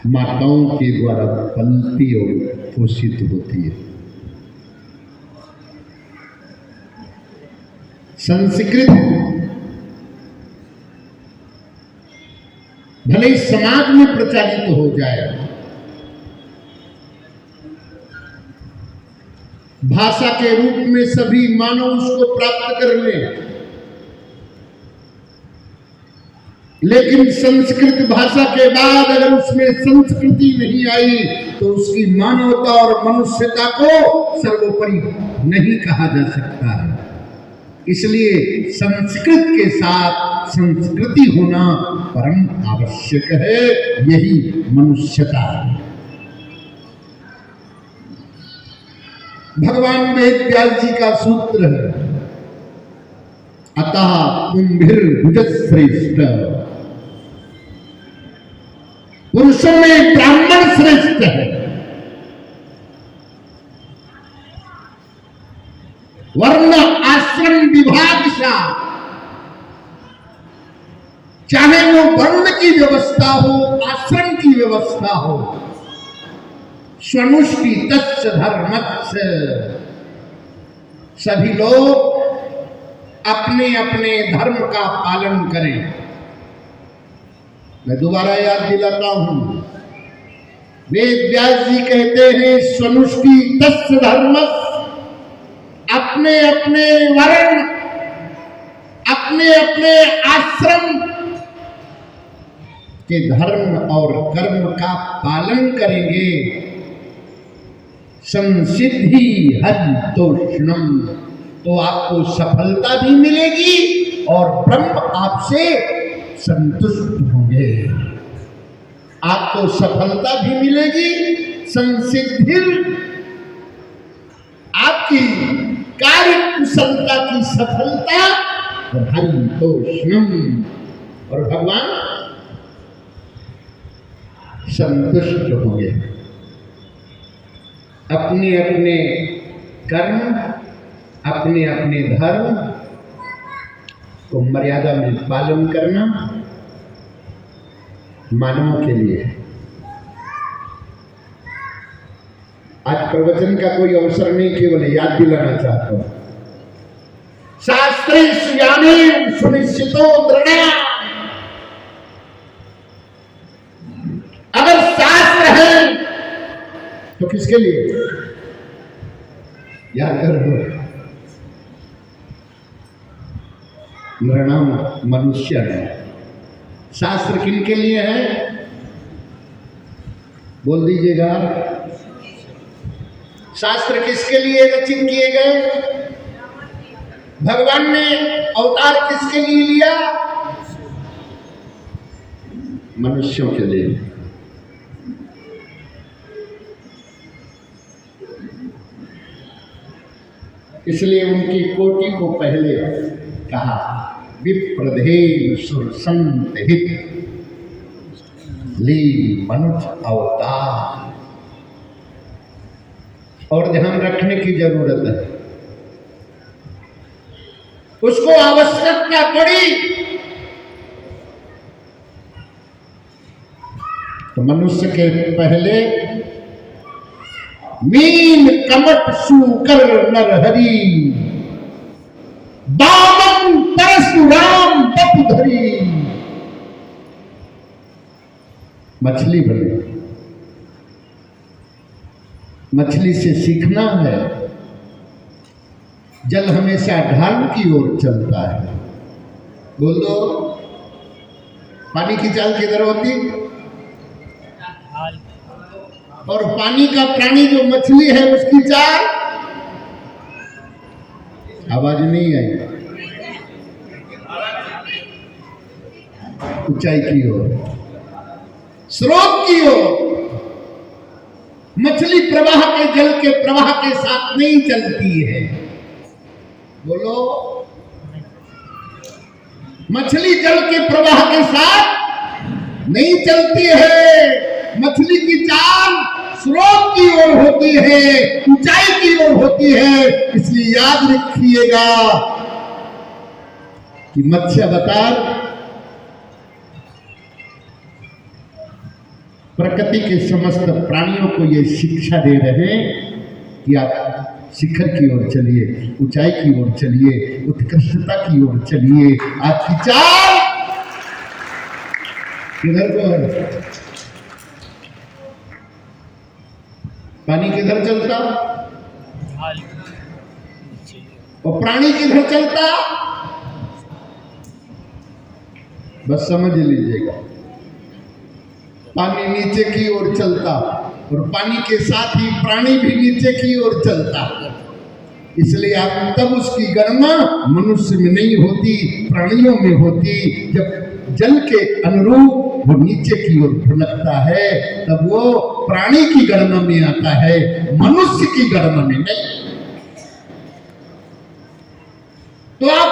माताओं के द्वारा पलती और पोषित होती है। संस्कृत भले ही समाज में प्रचारित हो जाए, भाषा के रूप में सभी मानव उसको प्राप्त कर लें, लेकिन संस्कृत भाषा के बाद अगर उसमें संस्कृति नहीं आई तो उसकी मानवता और मनुष्यता को सर्वोपरि नहीं कहा जा सकता है। इसलिए संस्कृत के साथ संस्कृति होना परम आवश्यक है। यही मनुष्यता है। भगवान वेद व्यास जी का सूत्र है, अतः कुंभिर्भुजश्रेष्ठ, पुरुषों में ब्राह्मण श्रेष्ठ है, वर्ण आश्रम विभाग सा, चाहे वो वर्ण की व्यवस्था हो, आश्रम की व्यवस्था हो, स्वनुष्टि तस्य धर्मस्य, सभी लोग अपने अपने धर्म का पालन करें। मैं दोबारा याद दिलाता हूं, वेद व्यास जी कहते हैं स्वनुष्टि तस्य धर्मस्य, अपने अपने वर्ण, अपने अपने आश्रम के धर्म और कर्म का पालन करेंगे, संसिद्धि हरितोष्णम, तो आपको सफलता भी मिलेगी और ब्रह्म आपसे संतुष्ट होंगे। आपको सफलता भी मिलेगी, संसिद्धि, आपकी कार्य कुशलता की सफलता, और हरितोष्णम, और भगवान संतुष्ट होंगे। अपने अपने कर्म, अपने अपने धर्म को मर्यादा में पालन करना मानवों के लिए है। आज प्रवचन का कोई अवसर नहीं, केवल याद दिलाना चाहता हूं, शास्त्रेषु यानेन सुनिश्चितो दृढ़या, अगर शास्त्र है तो किसके लिए? याद करो, नृणाम मनुष्य है। शास्त्र किनके लिए है? बोल दीजिएगा, शास्त्र किसके लिए रचित किए गए? भगवान ने अवतार किसके लिए लिया? मनुष्यों के लिए। इसलिए उनकी कोटि को पहले कहा विप्रधेन सुरसंत हित ली मनुष्य अवतार। और ध्यान रखने की जरूरत है, उसको आवश्यकता पड़ी तो मनुष्य के पहले मीन कमट सुकर नरहरि, बामन परशुराम बपुधरी, मछली बने। मछली से सीखना है, जल हमेशा ढाल की ओर चलता है। बोल दो, पानी की चाल किधर होती? और पानी का प्राणी जो मछली है उसकी चाल, आवाज नहीं आई, ऊंचाई की ओर, स्रोत की ओर। मछली प्रवाह के जल के प्रवाह के साथ नहीं चलती है। बोलो, मछली जल के प्रवाह के साथ नहीं चलती है। मछली की चाल स्रोत की ओर होती है, ऊंचाई की ओर होती है। इसलिए याद रखिएगा कि मत्स्य अवतार प्रकृति के समस्त प्राणियों को ये शिक्षा दे रहे हैं कि आप शिखर की ओर चलिए, ऊंचाई की ओर चलिए, उत्कृष्टता की ओर चलिए। आपकी चाल किधर को है? पानी किधर चलता और प्राणी किधर चलता? बस समझ लीजिएगा, पानी नीचे की ओर चलता और पानी के साथ ही प्राणी भी नीचे की ओर चलता। इसलिए आप तब उसकी गणना मनुष्य में नहीं होती, प्राणियों में होती। जब जल के अनुरूप वो नीचे की ओर ढुलकता है तब वो प्राणी की गणना में आता है, मनुष्य की गणना में नहीं। तो आप